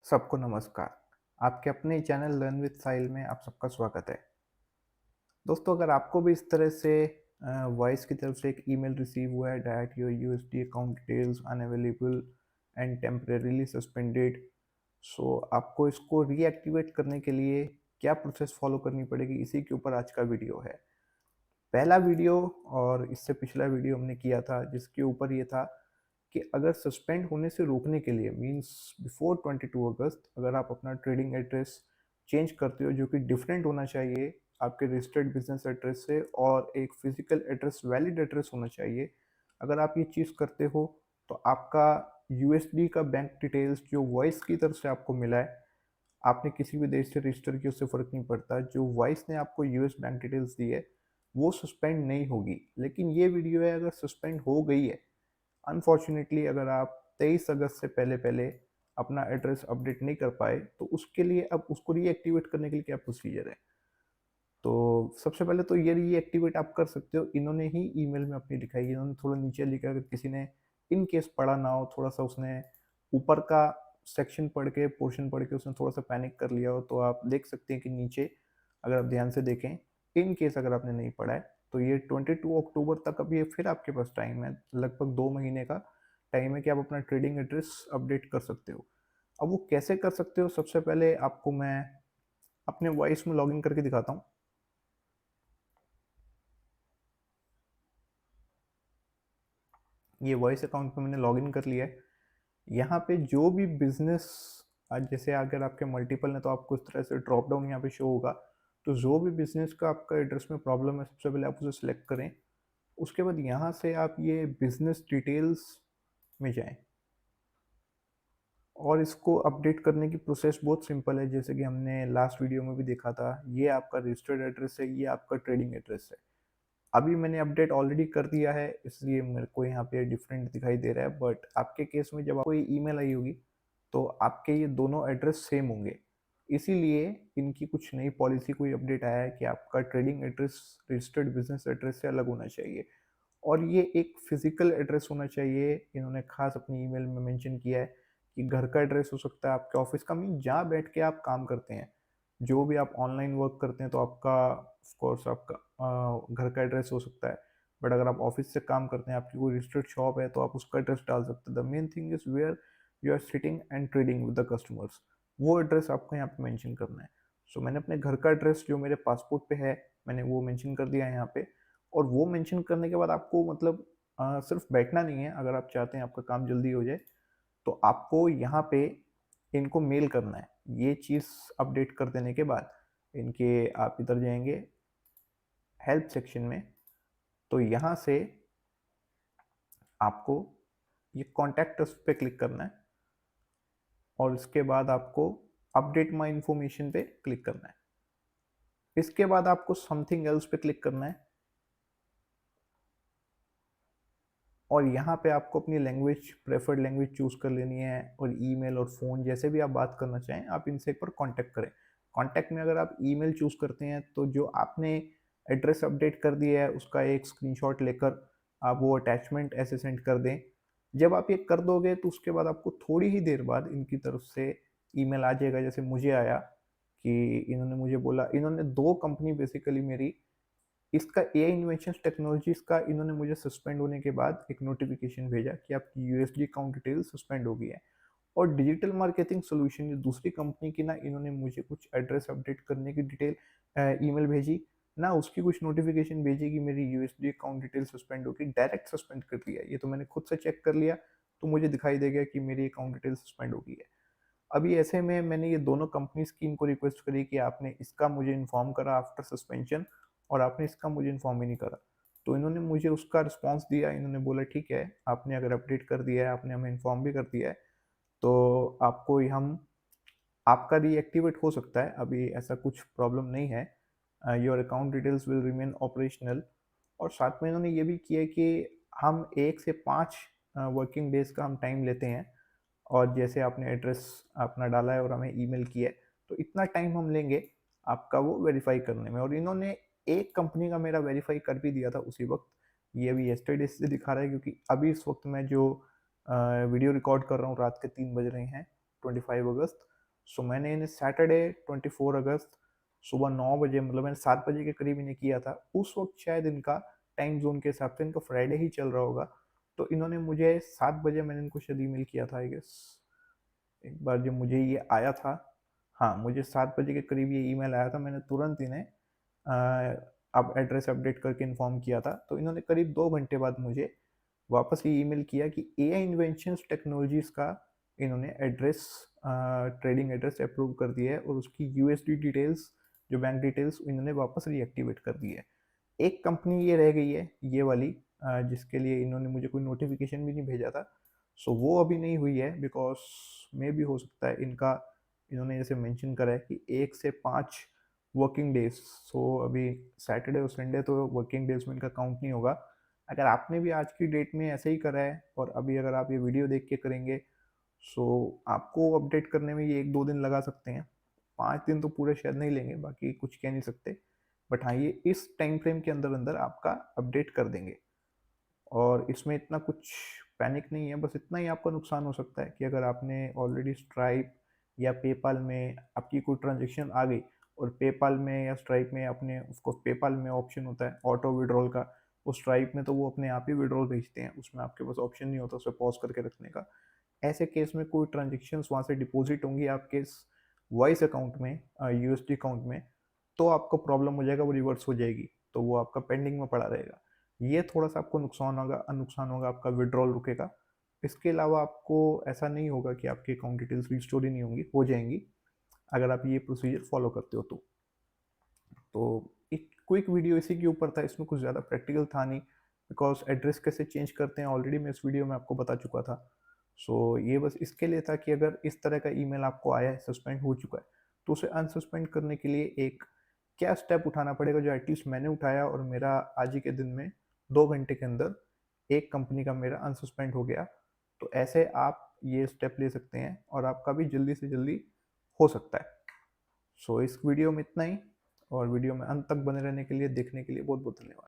सबको नमस्कार। आपके अपने चैनल लर्न विद साहिल में आप सबका स्वागत है। दोस्तों, अगर आपको भी इस तरह से वॉइस की तरफ से एक ईमेल रिसीव हुआ है that your USD account details unavailable and temporarily suspended, so आपको इसको रीएक्टिवेट करने के लिए क्या प्रोसेस फॉलो करनी पड़ेगी, इसी के ऊपर आज का वीडियो है। पहला वीडियो और इससे पिछला वीडियो हमने किया था जिसके ऊपर ये था कि अगर सस्पेंड होने से रोकने के लिए मींस बिफोर 22 अगस्त अगर आप अपना ट्रेडिंग एड्रेस चेंज करते हो जो कि डिफरेंट होना चाहिए आपके रजिस्टर्ड बिजनेस एड्रेस से, और एक फिजिकल एड्रेस वैलिड एड्रेस होना चाहिए। अगर आप ये चीज़ करते हो तो आपका यूएसडी का बैंक डिटेल्स जो वॉइस की तरफ से आपको मिला है, आपने किसी भी देश से रजिस्टर किया उससे फ़र्क नहीं पड़ता, जो वॉइस ने आपको यूएस बैंक डिटेल्स दी है वो सस्पेंड नहीं होगी। लेकिन ये वीडियो है अगर सस्पेंड हो गई है, अनफॉर्चुनेटली अगर आप 23 अगस्त से पहले पहले अपना एड्रेस अपडेट नहीं कर पाए तो उसके लिए अब उसको रीएक्टिवेट करने के लिए क्या प्रोसीजर है। तो सबसे पहले तो ये रीएक्टिवेट आप कर सकते हो, इन्होंने ही ईमेल में अपनी लिखा है, इन्होंने थोड़ा नीचे लिखा है, अगर किसी ने इन केस पढ़ा ना हो, थोड़ा सा उसने ऊपर का सेक्शन पढ़ के पोर्शन पढ़ के उसने थोड़ा सा पैनिक कर लिया हो, तो आप देख सकते हैं कि नीचे अगर आप ध्यान से देखें, इन केस अगर आपने नहीं पढ़ा है तो ये 22 अक्टूबर तक अब ये फिर आपके पास टाइम है, लगभग 2 महीने का टाइम है कि आप अपना ट्रेडिंग एड्रेस अपडेट कर सकते हो। अब वो कैसे कर सकते हो, सबसे पहले आपको मैं अपने वॉइस में लॉगिन करके दिखाता हूँ। ये वॉइस अकाउंट पे मैंने लॉगिन कर लिया है। यहाँ पे जो भी बिजनेस, आज जैसे अगर आपके मल्टीपल हैं तो आपको इस तरह से ड्रॉप डाउन यहाँ पे शो होगा। तो जो भी बिजनेस का आपका एड्रेस में प्रॉब्लम है सबसे पहले आप उसे सिलेक्ट करें। उसके बाद यहाँ से आप ये बिजनेस डिटेल्स में जाएं और इसको अपडेट करने की प्रोसेस बहुत सिंपल है, जैसे कि हमने लास्ट वीडियो में भी देखा था। ये आपका रजिस्टर्ड एड्रेस है, ये आपका ट्रेडिंग एड्रेस है। अभी मैंने अपडेट ऑलरेडी कर दिया है इसलिए मेरे को यहाँ पे डिफरेंट दिखाई दे रहा है, बट आपके केस में जब आपको ये ईमेल आई होगी तो आपके ये दोनों एड्रेस सेम होंगे। इसीलिए इनकी कुछ नई पॉलिसी कोई अपडेट आया है कि आपका trading address registered business address से अलग होना चाहिए और ये एक फिजिकल एड्रेस होना चाहिए। इन्होंने खास अपनी ईमेल में मेंशन किया है कि घर का एड्रेस हो सकता है, आपके ऑफिस का, मीन जहाँ बैठ के आप काम करते हैं, जो भी आप ऑनलाइन वर्क करते हैं तो आपका ऑफ कोर्स आपका घर का एड्रेस हो सकता है। बट अगर आप ऑफिस से काम करते हैं, आपकी कोई रजिस्टर्ड शॉप है तो आप उसका एड्रेस डाल सकते हैं। The main thing is where you are sitting and trading with the customers, वो एड्रेस आपको यहाँ पे मेंशन करना है। सो मैंने अपने घर का एड्रेस जो मेरे पासपोर्ट पे है मैंने वो मेंशन कर दिया है यहाँ पे। और वो मेंशन करने के बाद आपको मतलब सिर्फ बैठना नहीं है, अगर आप चाहते हैं आपका काम जल्दी हो जाए तो आपको यहाँ पे इनको मेल करना है। ये चीज़ अपडेट कर देने के बाद इनके आप इधर जाएंगे हेल्प सेक्शन में, तो यहाँ से आपको ये कॉन्टैक्ट अस पे क्लिक करना है और इसके बाद आपको अपडेट माई इंफॉर्मेशन पे क्लिक करना है। इसके बाद आपको समथिंग एल्स पे क्लिक करना है और यहाँ पे आपको अपनी लैंग्वेज, प्रेफर्ड लैंग्वेज चूज़ कर लेनी है और ईमेल और फ़ोन जैसे भी आप बात करना चाहें आप इनसे एक बार कॉन्टैक्ट करें। कॉन्टैक्ट में अगर आप ईमेल चूज़ करते हैं तो जो आपने एड्रेस अपडेट कर दिया है उसका एक स्क्रीनशॉट लेकर आप वो अटैचमेंट ऐसे सेंड कर दें। जब आप ये कर दोगे तो उसके बाद आपको थोड़ी ही देर बाद इनकी तरफ से ईमेल आ जाएगा, जैसे मुझे आया कि इन्होंने मुझे बोला, इन्होंने 2 कंपनी बेसिकली मेरी इसका एआई इन्वेंशंस टेक्नोलॉजीज का इन्होंने मुझे सस्पेंड होने के बाद एक नोटिफिकेशन भेजा कि आपकी यूएसडी अकाउंट डिटेल सस्पेंड हो गई है। और डिजिटल मार्केटिंग सोल्यूशन, ये दूसरी कंपनी की, ना इन्होंने मुझे कुछ एड्रेस अपडेट करने की डिटेल ईमेल भेजी, ना उसकी कुछ नोटिफिकेशन भेजी कि मेरी यूएसडी अकाउंट डिटेल सस्पेंड होगी, डायरेक्ट सस्पेंड कर दिया। ये तो मैंने खुद से चेक कर लिया तो मुझे दिखाई दे गया कि मेरी अकाउंट डिटेल सस्पेंड हो गई है। अभी ऐसे में मैंने ये दोनों कंपनीज की इनको रिक्वेस्ट करी कि आपने इसका मुझे इन्फॉर्म करा आफ्टर सस्पेंशन और आपने इसका मुझे इन्फॉर्म ही नहीं करा। तो इन्होंने मुझे उसका रिस्पॉन्स दिया, इन्होंने बोला ठीक है आपने अगर अपडेट कर दिया है, आपने हमें इन्फॉर्म भी कर दिया है, तो आपको हम आपका रीएक्टिवेट हो सकता है, अभी ऐसा कुछ प्रॉब्लम नहीं है। Your account details will remain operational. और साथ में इन्होंने ये भी किया कि हम 1 से 5 वर्किंग डेज का हम टाइम लेते हैं, और जैसे आपने एड्रेस अपना डाला है और हमें ईमेल किया है तो इतना टाइम हम लेंगे आपका वो वेरीफाई करने में। और इन्होंने एक कंपनी का मेरा वेरीफाई कर भी दिया था उसी वक्त। ये अभी येस्टरडे से दिखा रहा है क्योंकि अभी इस वक्त मैं जो वीडियो रिकॉर्ड कर रहा हूँ रात के 3 बज रहे हैं 25 अगस्त। सो मैंने इन्हें सैटरडे 24 अगस्त सुबह 9 बजे, मतलब मैंने 7 बजे के करीब इन्हें किया था। उस वक़्त शायद इनका टाइम ज़ोन के हिसाब से इनका फ्राइडे ही चल रहा होगा। तो इन्होंने मुझे 7 बजे मैंने इनको शायद ईमेल किया था आई गेस। एक बार जब मुझे ये आया था, हाँ, मुझे 7 बजे के करीब ये ईमेल आया था। मैंने तुरंत इन्हें अब एड्रेस अपडेट करके इन्फॉर्म किया था। तो इन्होंने करीब 2 घंटे बाद मुझे वापस ये ईमेल किया कि एआई इन्वेंशंस टेक्नोलॉजीज़ का इन्होंने एड्रेस, ट्रेडिंग एड्रेस अप्रूव कर दिया है और उसकी यूएसडी डिटेल्स, जो बैंक डिटेल्स, इन्होंने वापस रीएक्टिवेट कर दी है। एक कंपनी ये रह गई है, ये वाली, जिसके लिए इन्होंने मुझे कोई नोटिफिकेशन भी नहीं भेजा था। सो वो अभी नहीं हुई है बिकॉज मे भी हो सकता है इनका, इन्होंने जैसे मेंशन करा है कि 1 से 5 वर्किंग डेज। सो अभी सैटरडे और संडे तो वर्किंग डेज में इनका काउंट नहीं होगा। अगर आपने भी आज की डेट में ऐसे ही करा है और अभी अगर आप ये वीडियो देख के करेंगे, सो आपको अपडेट करने में ये 1-2 दिन लगा सकते हैं। 5 दिन तो पूरे शायद नहीं लेंगे, बाकी कुछ कह नहीं सकते। बट हाँ, ये इस टाइम फ्रेम के अंदर अंदर आपका अपडेट कर देंगे। और इसमें इतना कुछ पैनिक नहीं है, बस इतना ही आपका नुकसान हो सकता है कि अगर आपने ऑलरेडी स्ट्राइप या पेपाल में आपकी कोई ट्रांजेक्शन आ गई और पेपाल में या स्ट्राइप में आपने उसको, पेपाल में ऑप्शन होता है ऑटो विड्रॉल का, वो स्ट्राइप में तो वो अपने आप ही विड्रॉल भेजते हैं, उसमें आपके पास ऑप्शन नहीं होता उसे पॉज करके रखने का। ऐसे केस में कोई ट्रांजेक्शन वहाँ से डिपॉजिट होंगी आपके इस वॉइस अकाउंट में, यूएसडी अकाउंट में, तो आपको प्रॉब्लम हो जाएगा, वो रिवर्स हो जाएगी, तो वो आपका पेंडिंग में पड़ा रहेगा। ये थोड़ा सा आपको नुकसान होगा, आपका विड्रॉल रुकेगा। इसके अलावा आपको ऐसा नहीं होगा कि आपकी अकाउंट डिटेल्स रिस्टोर ही नहीं होंगी, हो जाएंगी, अगर आप ये प्रोसीजर फॉलो करते हो तो एक क्विक वीडियो इसी के ऊपर था, इसमें कुछ ज़्यादा प्रैक्टिकल था नहीं, बिकॉज एड्रेस कैसे चेंज करते हैं ऑलरेडी मैं इस वीडियो में आपको बता चुका था। सो ये बस इसके लिए था कि अगर इस तरह का ईमेल आपको आया है, सस्पेंड हो चुका है, तो उसे अनसस्पेंड करने के लिए एक क्या स्टेप उठाना पड़ेगा, जो एटलीस्ट मैंने उठाया और मेरा आज ही के दिन में 2 घंटे के अंदर एक कंपनी का मेरा अनसस्पेंड हो गया। तो ऐसे आप ये स्टेप ले सकते हैं और आपका भी जल्दी से जल्दी हो सकता है। सो इस वीडियो में इतना ही, और वीडियो में अंत तक बने रहने के लिए, देखने के लिए बहुत बहुत धन्यवाद।